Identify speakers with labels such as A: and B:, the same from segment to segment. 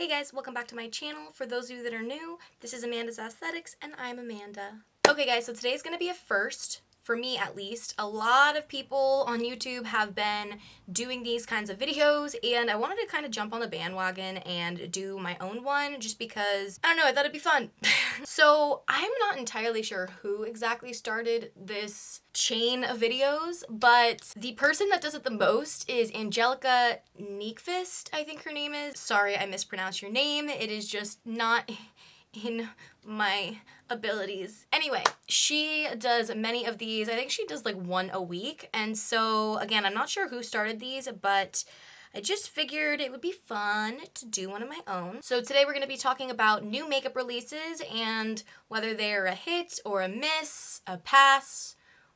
A: Hey guys, welcome back to my channel. For those of you that are new, this is Amanda's Aesthetics and I'm Amanda. Okay guys, so today's gonna be a first, for me at least. A lot of people on YouTube have been doing these kinds of videos and I wanted to kind of jump on the bandwagon and do my own one just because, I don't know, I thought it'd be fun. So I'm not entirely sure who exactly started this chain of videos, but the person that does it the most is Angelica Nyqvist, I think her name is. Sorry, I mispronounced your name. It is just not in my abilities. Anyway, she does many of these. I think she does like one a week. And so again, I'm not sure who started these, but I just figured it would be fun to do one of my own. So today we're going to be talking about new makeup releases and whether they're a hit or a miss, a pass,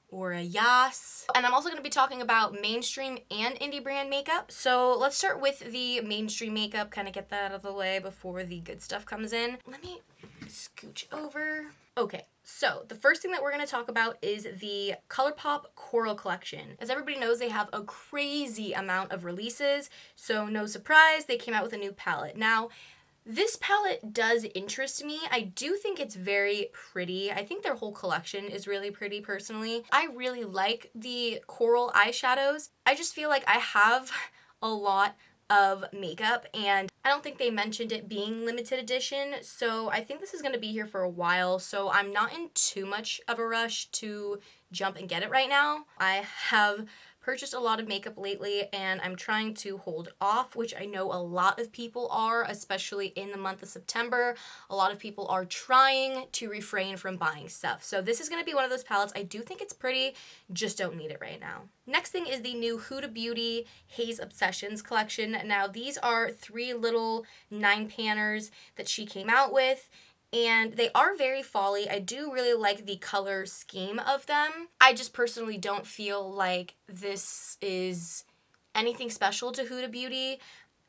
A: or a yas. And I'm also going to be talking about mainstream and indie brand makeup. So let's start with the mainstream makeup, kind of get that out of the way before the good stuff comes in. Let me scooch over. Okay, so the first thing that we're going to talk about is the Colourpop Coral Collection. As everybody knows, they have a crazy amount of releases, so no surprise, they came out with a new palette. Now, this palette does interest me. I do think it's very pretty. I think their whole collection is really pretty personally. I really like the coral eyeshadows. I just feel like I have a lot of makeup and I don't think they mentioned it being limited edition, so I think this is going to be here for a while, so I'm not in too much of a rush to jump and get it right now. I have purchased a lot of makeup lately and I'm trying to hold off, which I know a lot of people are, especially in the month of September. A lot of people are trying to refrain from buying stuff. So this is going to be one of those palettes. I do think it's pretty, just don't need it right now. Next thing is the new Huda Beauty Haze Obsessions collection. Now these are 3 little 9-panners that she came out with. And they are very fall-y. I do really like the color scheme of them. I just personally don't feel like this is anything special to Huda Beauty.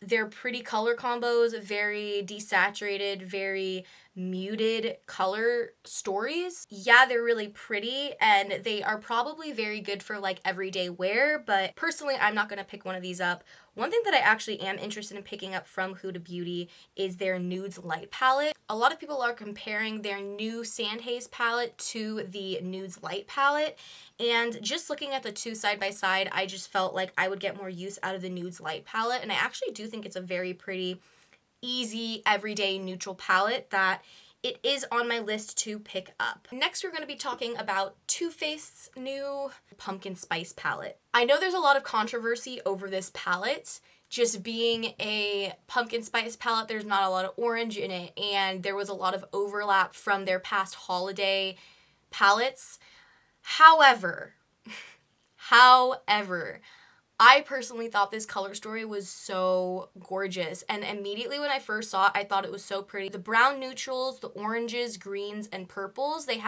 A: They're pretty color combos, very desaturated, very muted color stories. Yeah, they're really pretty and they are probably very good for like everyday wear, but personally I'm not going to pick one of these up. One thing that I actually am interested in picking up from Huda Beauty is their Nudes Light palette. A lot of people are comparing their new Sand Haze palette to the Nudes Light palette, and just looking at the two side by side, I just felt like I would get more use out of the Nudes Light palette, and I actually do think it's a very pretty, easy, everyday neutral palette that it is on my list to pick up. Next, we're going to be talking about Too Faced's new Pumpkin Spice palette. I know there's a lot of controversy over this palette. Just being a pumpkin spice palette, there's not a lot of orange in it, and there was a lot of overlap from their past holiday palettes. However, I personally thought this color story was so gorgeous, and immediately when I first saw it, I thought it was so pretty. The brown neutrals, the oranges, greens, and purples, it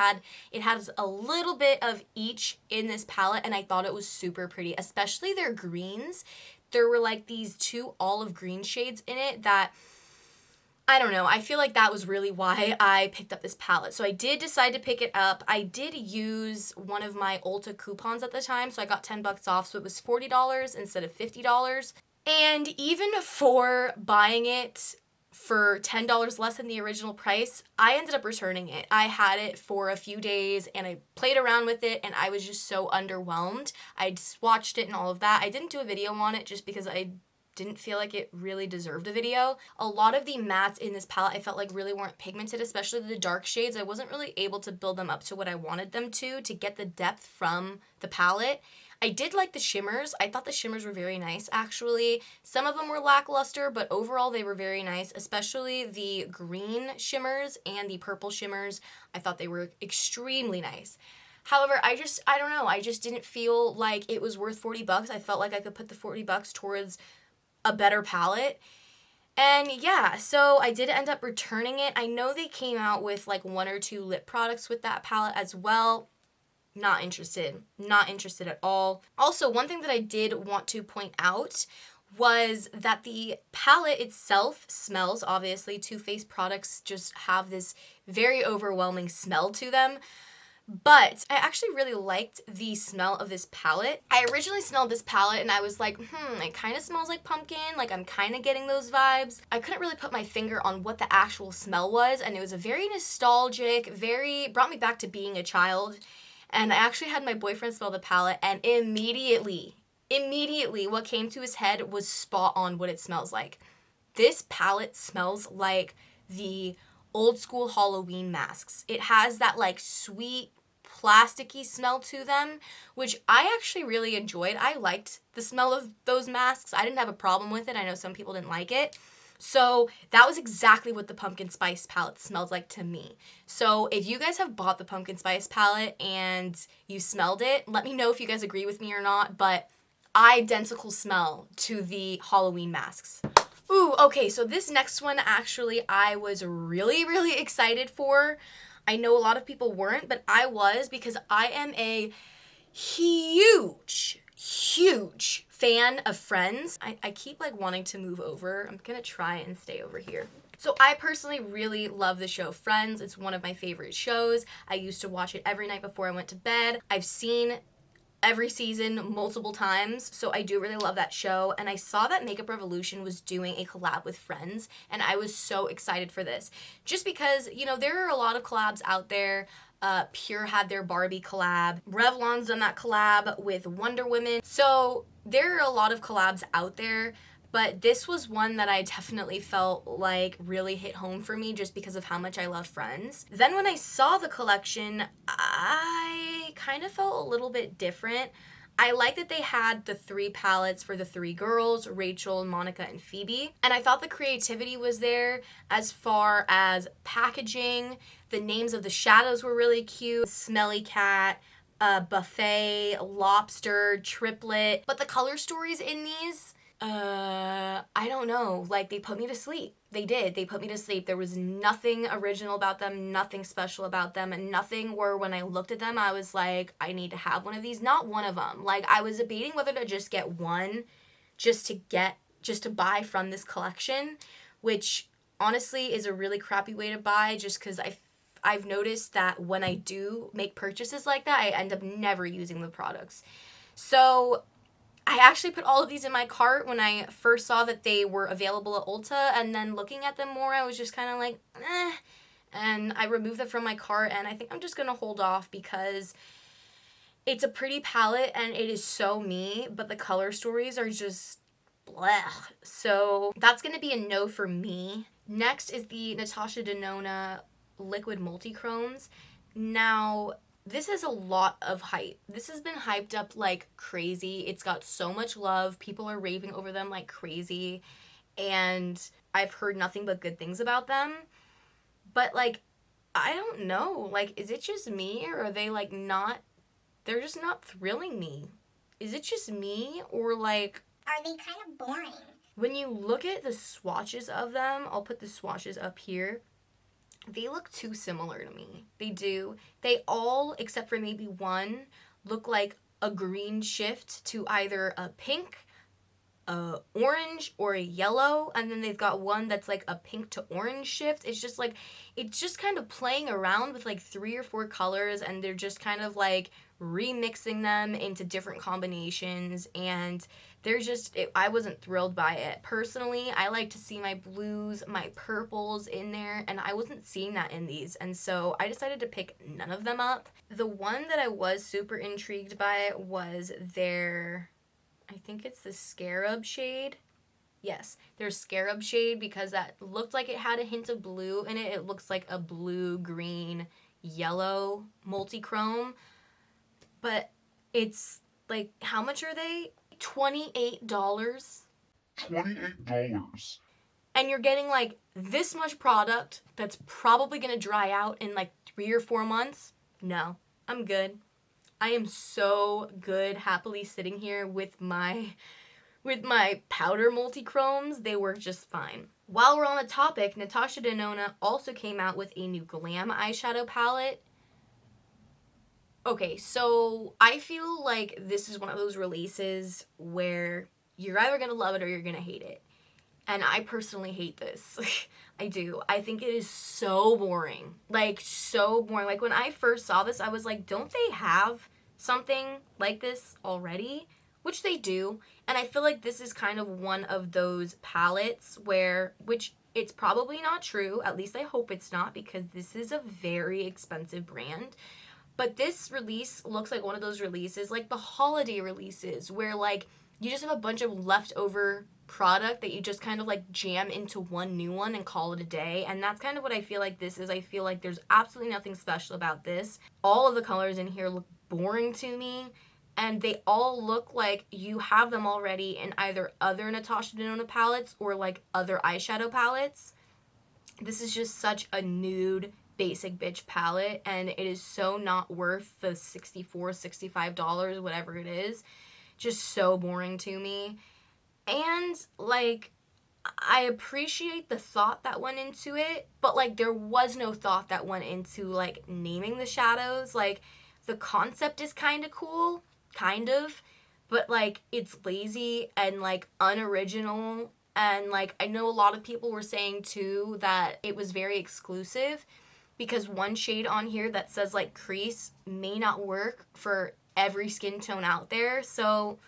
A: has a little bit of each in this palette, and I thought it was super pretty, especially their greens. There were like these 2 olive green shades in it that, I don't know, I feel like that was really why I picked up this palette. So I did decide to pick it up. I did use one of my Ulta coupons at the time, so I got 10 bucks off, so it was $40 instead of $50. And even for buying it for $10 less than the original price, I ended up returning it. I had it for a few days and I played around with it and I was just so underwhelmed. I swatched it and all of that. I didn't do a video on it just because I didn't feel like it really deserved a video. A lot of the mattes in this palette I felt like really weren't pigmented, especially the dark shades. I wasn't really able to build them up to what I wanted them to get the depth from the palette. I did like the shimmers. I thought the shimmers were very nice, actually. Some of them were lackluster, but overall they were very nice, especially the green shimmers and the purple shimmers. I thought they were extremely nice. However, I don't know, I just didn't feel like it was worth 40 bucks. I felt like I could put the 40 bucks towards a better palette. And yeah, so I did end up returning it. I know they came out with like 1 or 2 lip products with that palette as well. Not interested at all. Also, one thing that I did want to point out was that the palette itself smells, obviously. Too Faced products just have this very overwhelming smell to them. But I actually really liked the smell of this palette. I originally smelled this palette and I was like, it kind of smells like pumpkin. Like I'm kind of getting those vibes. I couldn't really put my finger on what the actual smell was, and it was a very nostalgic, brought me back to being a child. And I actually had my boyfriend smell the palette, and immediately what came to his head was spot on what it smells like. This palette smells like the old school Halloween masks. It has that like sweet, plasticky smell to them, which I actually really enjoyed. I liked the smell of those masks. I didn't have a problem with it. I know some people didn't like it. So that was exactly what the pumpkin spice palette smells like to me. So if you guys have bought the pumpkin spice palette and you smelled it, let me know if you guys agree with me or not, but identical smell to the Halloween masks. Ooh, okay, so this next one actually I was really, really excited for. I know a lot of people weren't, but I was, because I am a huge fan of Friends. I keep like wanting to move over. I'm gonna try and stay over here. So I personally really love the show Friends. It's one of my favorite shows. I used to watch it every night before I went to bed. I've seen every season multiple times, so I do really love that show. And I saw that Makeup Revolution was doing a collab with Friends, and I was so excited for this. Just because, you know, there are a lot of collabs out there. Pure had their Barbie collab. Revlon's done that collab with Wonder Woman. So there are a lot of collabs out there, but this was one that I definitely felt like really hit home for me just because of how much I love Friends. Then when I saw the collection, I kind of felt a little bit different. I like that they had the 3 palettes for the 3 girls, Rachel, Monica, and Phoebe. And I thought the creativity was there as far as packaging. The names of the shadows were really cute. Smelly Cat, Buffet, Lobster, Triplet. But the color stories in these, I don't know. Like, they put me to sleep. They did. They put me to sleep. There was nothing original about them, nothing special about them, and nothing where when I looked at them, I was like, I need to have one of these. Not one of them. Like, I was debating whether to just get one just to buy from this collection, which honestly is a really crappy way to buy, just because I've noticed that when I do make purchases like that, I end up never using the products. So I actually put all of these in my cart when I first saw that they were available at Ulta, and then looking at them more, I was just kind of like, and I removed them from my cart, and I think I'm just going to hold off because it's a pretty palette and it is so me, but the color stories are just blech. So that's going to be a no for me. Next is the Natasha Denona Liquid Multi-Chromes. Now, this is a lot of hype. This has been hyped up like crazy. It's got so much love. People are raving over them like crazy. And I've heard nothing but good things about them. But like, I don't know. Like, is it just me, or are they like not, they're just not thrilling me? Is it just me, or like,
B: are they kind of boring?
A: When you look at the swatches of them, I'll put the swatches up here. They look too similar to me. They do. They all, except for maybe one, look like a green shift to either a pink, a orange, or a yellow. And then they've got one that's like a pink to orange shift. It's just like, it's just kind of playing around with like 3 or 4 colors, and they're just kind of like remixing them into different combinations, and they're just, I wasn't thrilled by it. Personally, I like to see my blues, my purples in there, and I wasn't seeing that in these, and so I decided to pick none of them up. The one that I was super intrigued by was their, I think it's the Scarab shade. Yes, their Scarab shade, because that looked like it had a hint of blue in it. It looks like a blue, green, yellow multi-chrome, but it's like, how much are they? $28.
C: $28.
A: And you're getting like this much product that's probably gonna dry out in like 3 or 4 months. No, I'm good. I am so good happily sitting here with my powder multi-chromes. They work just fine. While we're on the topic, Natasha Denona also came out with a new Glam eyeshadow palette. Okay, so I feel like this is one of those releases where you're either going to love it or you're going to hate it. And I personally hate this. I do. I think it is so boring. Like, so boring. Like, when I first saw this, I was like, don't they have something like this already? Which they do. And I feel like this is kind of one of those palettes where, which it's probably not true. At least I hope it's not, because this is a very expensive brand. But this release looks like one of those releases, like the holiday releases, where like you just have a bunch of leftover product that you just kind of like jam into one new one and call it a day. And that's kind of what I feel like this is. I feel like there's absolutely nothing special about this. All of the colors in here look boring to me, and they all look like you have them already in either other Natasha Denona palettes or like other eyeshadow palettes. This is just such a nude basic bitch palette, and it is so not worth the $64, $65, whatever it is. Just so boring to me. And like, I appreciate the thought that went into it, but like there was no thought that went into like naming the shadows. Like, the concept is kind of cool, kind of, but like it's lazy and like unoriginal. And like, I know a lot of people were saying too that it was very exclusive, because one shade on here that says like crease may not work for every skin tone out there. So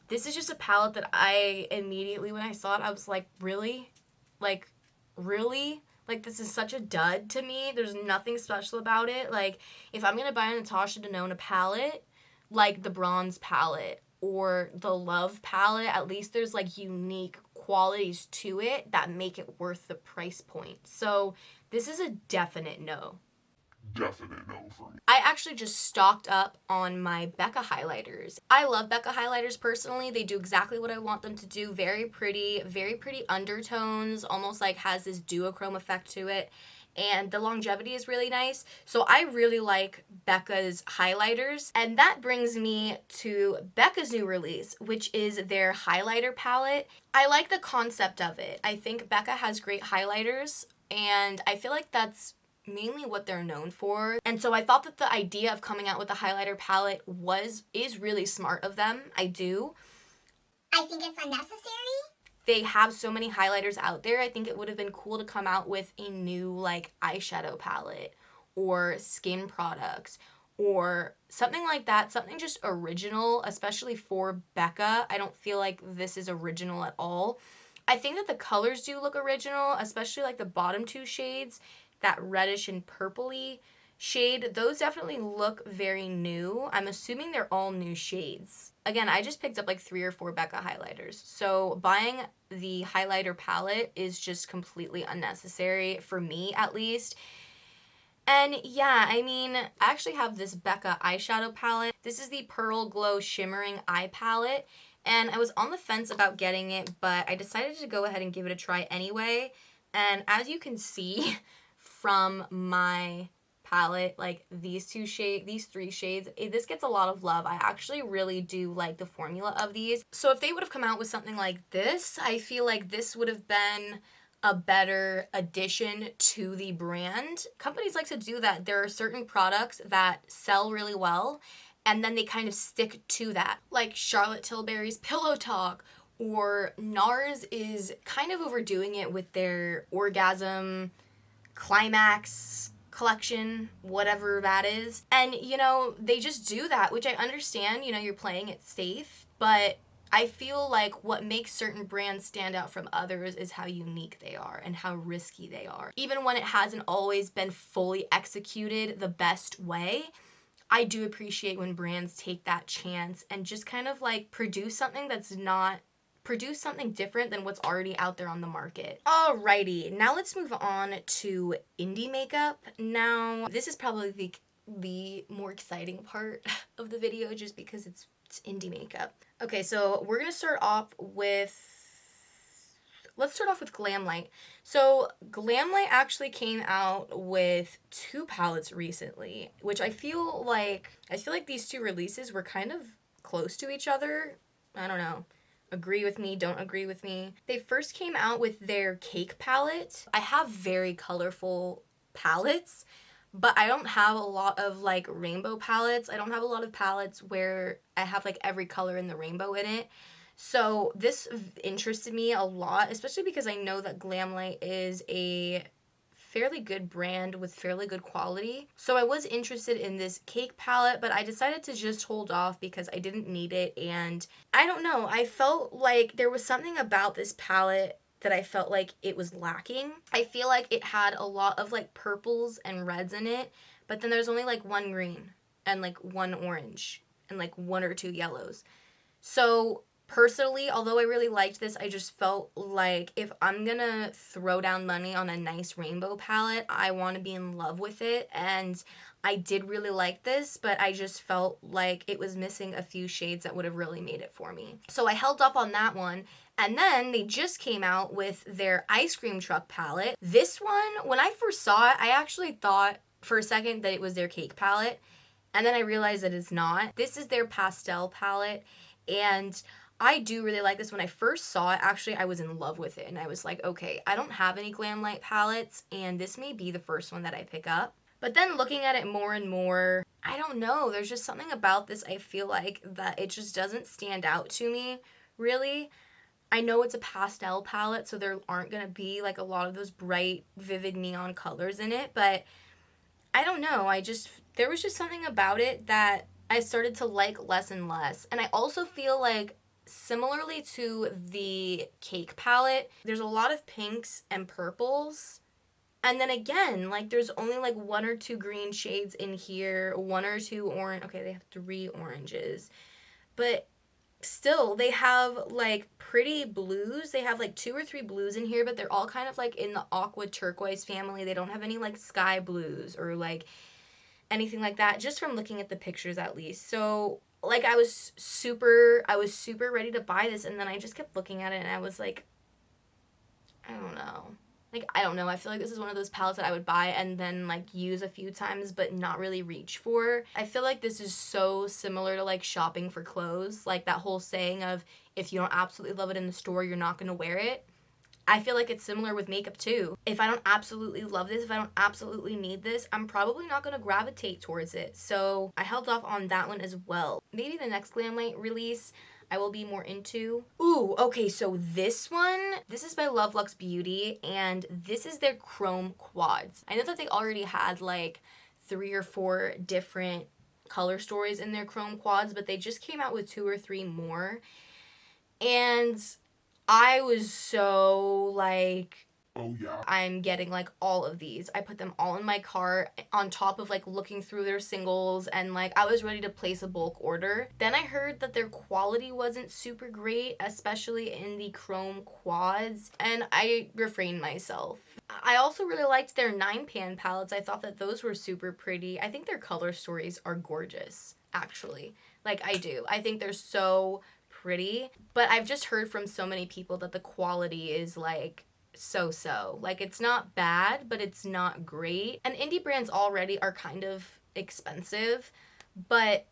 A: this is just a palette that I immediately, when I saw it, I was like, really? Like, really? Like, this is such a dud to me. There's nothing special about it. Like, if I'm going to buy a Natasha Denona palette, like the Bronze palette or the Love palette, at least there's like unique qualities to it that make it worth the price point. So this is a definite no.
B: Definite no for me.
A: I actually just stocked up on my Becca highlighters. I love Becca highlighters personally. They do exactly what I want them to do. Very pretty undertones, almost like has this duochrome effect to it. And the longevity is really nice. So I really like Becca's highlighters. And that brings me to Becca's new release, which is their highlighter palette. I like the concept of it. I think Becca has great highlighters, and I feel like that's mainly what they're known for. And so I thought that the idea of coming out with a highlighter palette is really smart of them. I do.
C: I think it's unnecessary.
A: They have so many highlighters out there. I think it would have been cool to come out with a new like eyeshadow palette or skin products or something like that. Something just original, especially for Becca. I don't feel like this is original at all. I think that the colors do look original, especially like the bottom two shades, that reddish and purpley shade. Those definitely look very new. I'm assuming they're all new shades. Again, I just picked up like 3 or 4 Becca highlighters. So buying the highlighter palette is just completely unnecessary, for me at least. And yeah, I mean, I actually have this Becca eyeshadow palette. This is the Pearl Glow Shimmering Eye Palette. And I was on the fence about getting it, but I decided to go ahead and give it a try anyway. And as you can see from my palette, like these 3 shades, this gets a lot of love. I actually really do like the formula of these. So if they would have come out with something like this, I feel like this would have been a better addition to the brand. Companies like to do that. There are certain products that sell really well, and then they kind of stick to that. Like Charlotte Tilbury's Pillow Talk, or NARS is kind of overdoing it with their Orgasm Climax collection, whatever that is. And, you know, they just do that, which I understand, you know, you're playing it safe, but I feel like what makes certain brands stand out from others is how unique they are and how risky they are. Even when it hasn't always been fully executed the best way, I do appreciate when brands take that chance and just kind of like produce something different than what's already out there on the market. Alrighty, now let's move on to indie makeup. Now, this is probably the more exciting part of the video just because it's indie makeup. Okay, so we're gonna start off with, let's start off with Glam Light. So Glam Light actually came out with 2 palettes recently, which I feel like these 2 releases were kind of close to each other. I don't know. Agree with me, don't agree with me. They first came out with their Cake palette. I have very colorful palettes, but I don't have a lot of like rainbow palettes. I don't have a lot of palettes where I have like every color in the rainbow in it. So this interested me a lot, especially because I know that Glamlight is a fairly good brand with fairly good quality. So I was interested in this cake palette, but I decided to just hold off because I didn't need it. And I don't know, I felt like there was something about this palette that I felt like it was lacking. I feel like it had a lot of like purples and reds in it, but then there's only like one green and like one orange and like one or two yellows. So personally, although I really liked this, I just felt like if I'm gonna throw down money on a nice rainbow palette, I want to be in love with it. And I did really like this, but I just felt like it was missing a few shades that would have really made it for me. So I held up on that one. And then they just came out with their ice cream truck palette. This one, when I first saw it, I actually thought for a second that it was their cake palette. And then I realized that it's not. This is their pastel palette. And I do really like this. When I first saw it, actually, I was in love with it. And I was like, okay, I don't have any Glamlight palettes, and this may be the first one that I pick up. But then looking at it more and more, I don't know. There's just something about this, I feel like, that it just doesn't stand out to me, really. I know it's a pastel palette, so there aren't going to be, like, a lot of those bright, vivid neon colors in it. But I don't know. There was just something about it that I started to like less and less. And I also feel like, similarly to the cake palette, there's a lot of pinks and purples. And then again, like there's only like one or two green shades in here, one or two orange. Okay, they have 3 oranges. But still, they have like pretty blues. They have like 2 or 3 blues in here, but they're all kind of like in the aqua turquoise family. They don't have any like sky blues or like anything like that, just from looking at the pictures at least. So like I was super ready to buy this, and then I just kept looking at it and I was like, I don't know. Like, I don't know. I feel like this is one of those palettes that I would buy and then like use a few times but not really reach for. I feel like this is so similar to like shopping for clothes, like that whole saying of if you don't absolutely love it in the store, you're not going to wear it. I feel like it's similar with makeup too. If I don't absolutely love this, if I don't absolutely need this, I'm probably not going to gravitate towards it. So I held off on that one as well. Maybe the next Glamlight release I will be more into. Ooh, okay, so this is by Lux Beauty, and this is their chrome quads. I know that they already had like 3 or 4 different color stories in their chrome quads, but they just came out with 2 or 3 more. And I was so like,
B: Oh yeah.
A: I'm getting like all of these. I put them all in my cart on top of like looking through their singles, and like I was ready to place a bulk order. Then I heard that their quality wasn't super great, especially in the chrome quads, and I refrained myself. I also really liked their 9-pan palettes. I thought that those were super pretty. I think their color stories are gorgeous, actually. Like, I do. I think they're so pretty, but I've just heard from so many people that the quality is like so. Like, it's not bad, but it's not great. And indie brands already are kind of expensive, but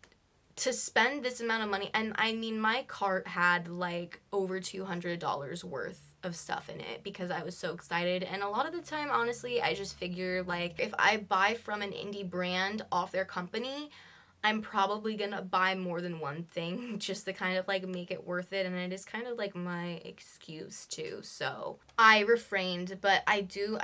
A: to spend this amount of money, and I mean, my cart had like over $200 worth of stuff in it because I was so excited. And a lot of the time, honestly, I just figure like if I buy from an indie brand off their company, I'm probably gonna buy more than one thing just to kind of like make it worth it, and it is kind of like my excuse too. So I refrained, but I do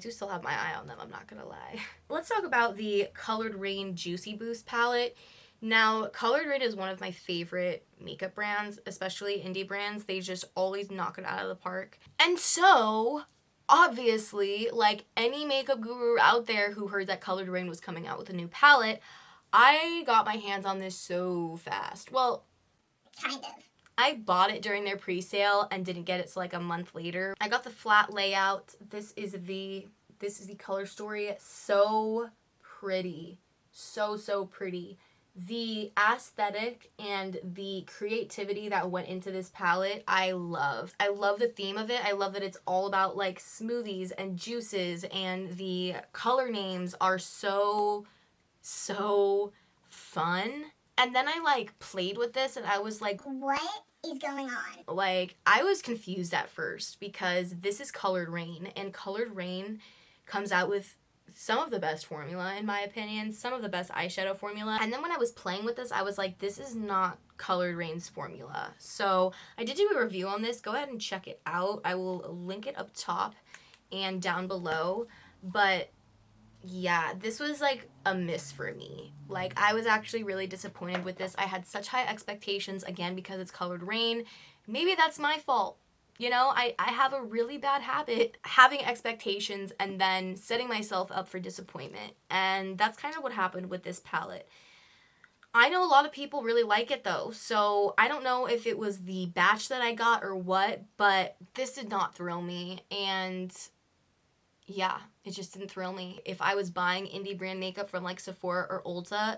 A: still have my eye on them, I'm not gonna lie. Let's talk about the Colored Rain Juicy Boost palette. Now, Colored Rain is one of my favorite makeup brands, especially indie brands. They just always knock it out of the park. And so, obviously, like any makeup guru out there who heard that Colored Rain was coming out with a new palette, I got my hands on this so fast. Well,
C: Kind of.
A: I bought it during their pre-sale and didn't get it till like a month later. I got the flat layout. This is the color story. So pretty. So pretty. The aesthetic and the creativity that went into this palette, I love. I love the theme of it. I love that it's all about like smoothies and juices, and the color names are so fun. And then I like played with this and I was like,
C: What is going on?
A: like, I was confused at first because this is Colored Rain, and Colored Rain comes out with some of the best formula in my opinion, some of the best eyeshadow formula. And then when I was playing with this, I was like, this is not Colored Rain's formula. So I did do a review on this. Go ahead and check it out. I will link it up top and down below. But yeah, this was like a miss for me. Like, I was actually really disappointed with this. I had such high expectations, again, because it's Colored Rain. Maybe that's my fault. You know, I have a really bad habit having expectations and then setting myself up for disappointment. And that's kind of what happened with this palette. I know a lot of people really like it though, so I don't know if it was the batch that I got or what, but this did not thrill me. And yeah, it just didn't thrill me. If I was buying indie brand makeup from like Sephora or Ulta,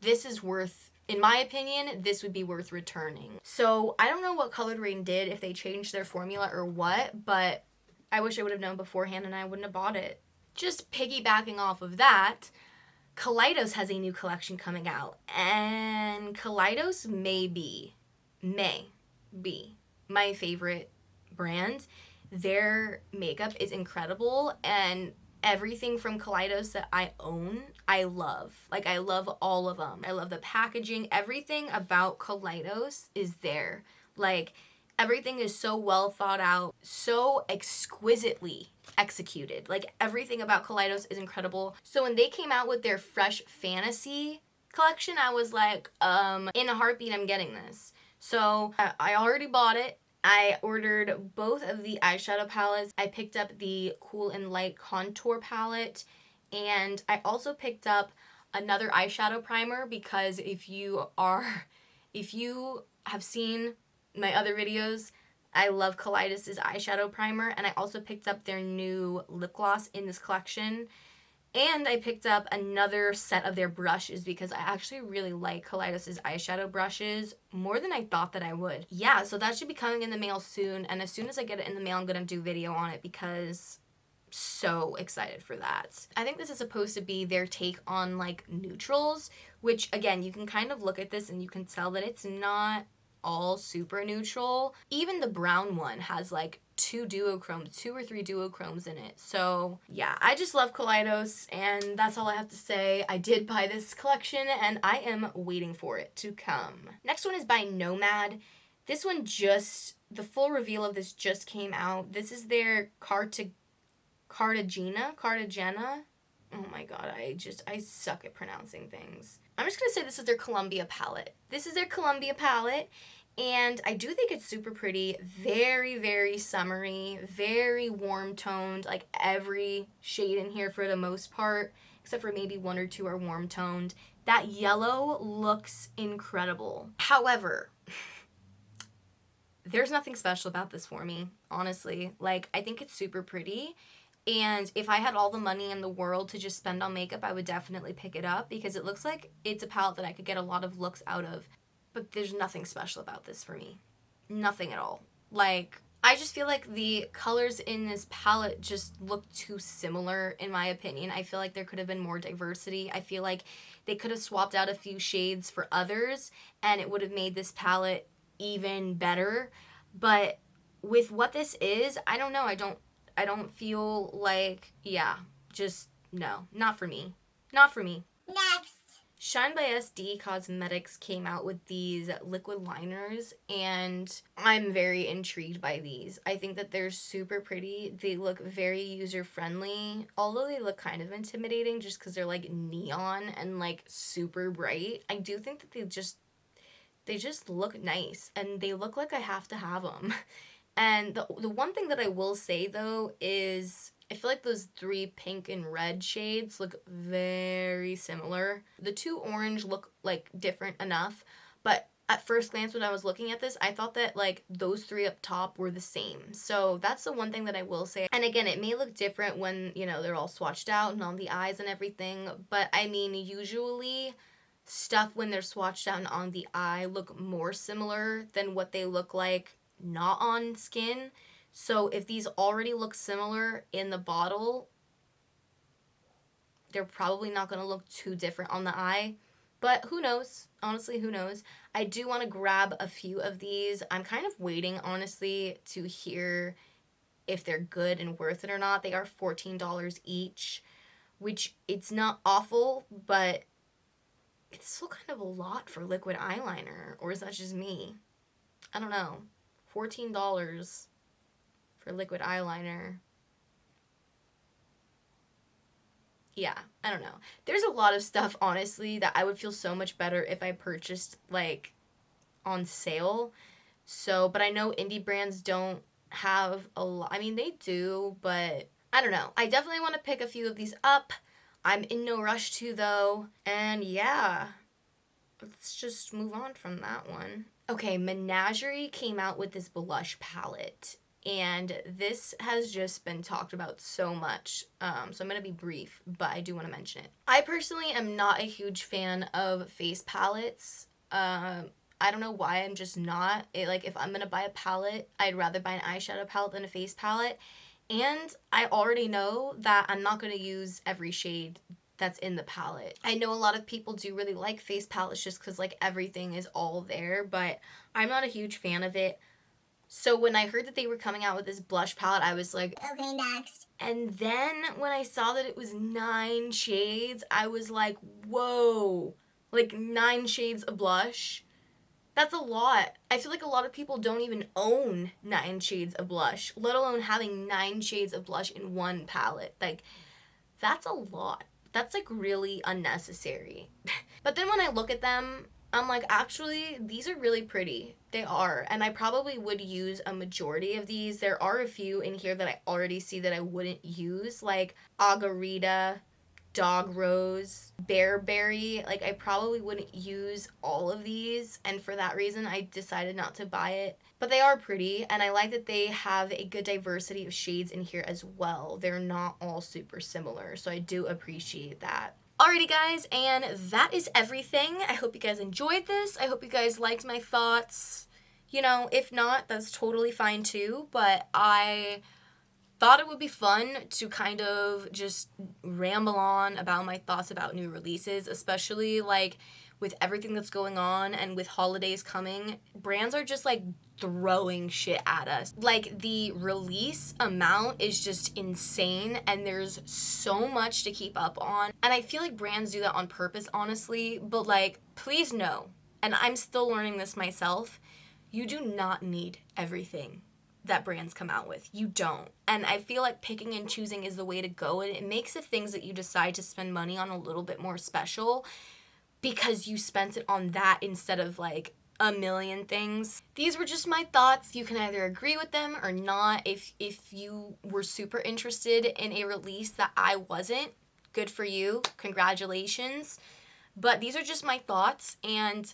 A: this is worth, in my opinion, this would be worth returning. So I don't know what Colored Rain did, if they changed their formula or what, but I wish I would have known beforehand and I wouldn't have bought it. Just piggybacking off of that, Kaleidos has a new collection coming out, and Kaleidos may be my favorite brand. Their makeup is incredible, and everything from Kaleidos that I own, I love. Like, I love all of them. I love the packaging. Everything about Kaleidos is there. Like, everything is so well thought out, so exquisitely executed. Like, everything about Kaleidos is incredible. So when they came out with their Fresh Fantasy collection, I was like, in a heartbeat, I'm getting this. So I already bought it. I ordered both of the eyeshadow palettes. I picked up the Cool and Light Contour palette, and I also picked up another eyeshadow primer because if you have seen my other videos, I love Kaleidos' eyeshadow primer, and I also picked up their new lip gloss in this collection. And I picked up another set of their brushes because I actually really like Kaleidos' eyeshadow brushes more than I thought that I would. Yeah, so that should be coming in the mail soon, and as soon as I get it in the mail, I'm gonna do video on it because I'm so excited for that. I think this is supposed to be their take on like neutrals, which again, you can kind of look at this and you can tell that it's not all super neutral. Even the brown one has like two or three duochromes in it. So yeah, I just love Kaleidos, and that's all I have to say. I did buy this collection and I am waiting for it to come. Next one is by Nomad. This one the full reveal of this just came out. This is their Cartagena. Oh my god, I suck at pronouncing things. I'm just gonna say this is their Columbia palette. And I do think it's super pretty. Very, very summery, very warm toned. Like, every shade in here for the most part, except for maybe one or two are warm toned. That yellow looks incredible. However, there's nothing special about this for me, honestly. Like, I think it's super pretty. And if I had all the money in the world to just spend on makeup, I would definitely pick it up because it looks like it's a palette that I could get a lot of looks out of. But there's nothing special about this for me. Nothing at all. Like, I just feel like the colors in this palette just look too similar, in my opinion. I feel like there could have been more diversity. I feel like they could have swapped out a few shades for others, and it would have made this palette even better. But with what this is, I don't know. I don't feel like, yeah, just no. Not for me. Not for me.
C: Next.
A: Shine by SD Cosmetics came out with these liquid liners, and I'm very intrigued by these. I think that they're super pretty. They look very user-friendly, although they look kind of intimidating just because they're like neon and like super bright. I do think that they just look nice, and they look like I have to have them. And the one thing that I will say though is I feel like those three pink and red shades look very similar. The two orange look like different enough, but at first glance when I was looking at this, I thought that like those three up top were the same. So that's the one thing that I will say. And again, it may look different when, you know, they're all swatched out and on the eyes and everything, but I mean, usually stuff when they're swatched out and on the eye look more similar than what they look like not on skin. So if these already look similar in the bottle, they're probably not going to look too different on the eye. But who knows? Honestly, who knows? I do want to grab a few of these. I'm kind of waiting, honestly, to hear if they're good and worth it or not. They are $14 each. which it's not awful, but it's still kind of a lot for liquid eyeliner. Or is that just me? I don't know. $14 for liquid eyeliner. Yeah, I don't know. There's a lot of stuff, honestly, that I would feel so much better if I purchased, like, on sale. So, but I know indie brands don't have a lot. I mean, they do, but I don't know. I definitely want to pick a few of these up. I'm in no rush to, though. And yeah, let's just move on from that one. Okay, Menagerie came out with this blush palette. And this has just been talked about so much, so I'm going to be brief, but I do want to mention it. I personally am not a huge fan of face palettes. I don't know why, I'm just not. Like, if I'm going to buy a palette, I'd rather buy an eyeshadow palette than a face palette. And I already know that I'm not going to use every shade that's in the palette. I know a lot of people do really like face palettes just because, like, everything is all there, but I'm not a huge fan of it. So when I heard that they were coming out with this blush palette, I was like,
C: Okay, next.
A: And then when I saw that it was 9 shades, I was like, whoa, like 9 shades of blush? That's a lot. I feel like a lot of people don't even own 9 shades of blush, let alone having 9 shades of blush in one palette. Like, that's a lot. That's, like, really unnecessary. But then when I look at them, I'm like, actually, these are really pretty. They are. And I probably would use a majority of these. There are a few in here that I already see that I wouldn't use, like Agarita, Dog Rose, Bearberry. Like, I probably wouldn't use all of these. And for that reason, I decided not to buy it. But they are pretty. And I like that they have a good diversity of shades in here as well. They're not all super similar. So I do appreciate that. Alrighty guys, and that is everything. I hope you guys enjoyed this. I hope you guys liked my thoughts. You know, if not, that's totally fine too, but I thought it would be fun to kind of just ramble on about my thoughts about new releases, especially like with everything that's going on and with holidays coming. Brands are just like throwing shit at us. Like, the release amount is just insane and there's so much to keep up on. And I feel like brands do that on purpose, honestly, but like, please know, and I'm still learning this myself, you do not need everything that brands come out with. You don't. And I feel like picking and choosing is the way to go, and it makes the things that you decide to spend money on a little bit more special because you spent it on that instead of like a million things. These were just my thoughts. You can either agree with them or not. If you were super interested in a release that I wasn't, good for you. Congratulations. But these are just my thoughts, and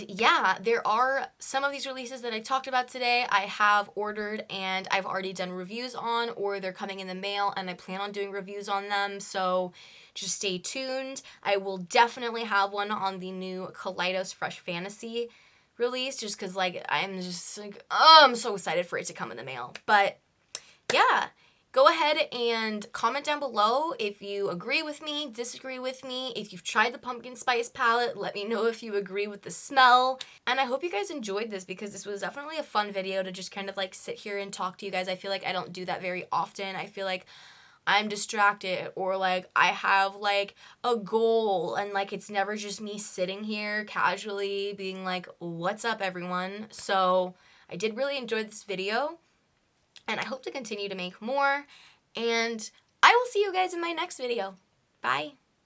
A: yeah, there are some of these releases that I talked about today I have ordered and I've already done reviews on, or they're coming in the mail and I plan on doing reviews on them, so just stay tuned. I will definitely have one on the new Kaleidos Fresh Fantasy release, just because, like, I'm just like, oh, I'm so excited for it to come in the mail. But yeah, go ahead and comment down below if you agree with me, disagree with me. If you've tried the pumpkin spice palette, let me know if you agree with the smell. And I hope you guys enjoyed this, because this was definitely a fun video to just kind of like sit here and talk to you guys. I feel like I don't do that very often. I feel like I'm distracted, or like I have like a goal, and like it's never just me sitting here casually being like, what's up everyone? So I did really enjoy this video, and I hope to continue to make more, and I will see you guys in my next video. Bye.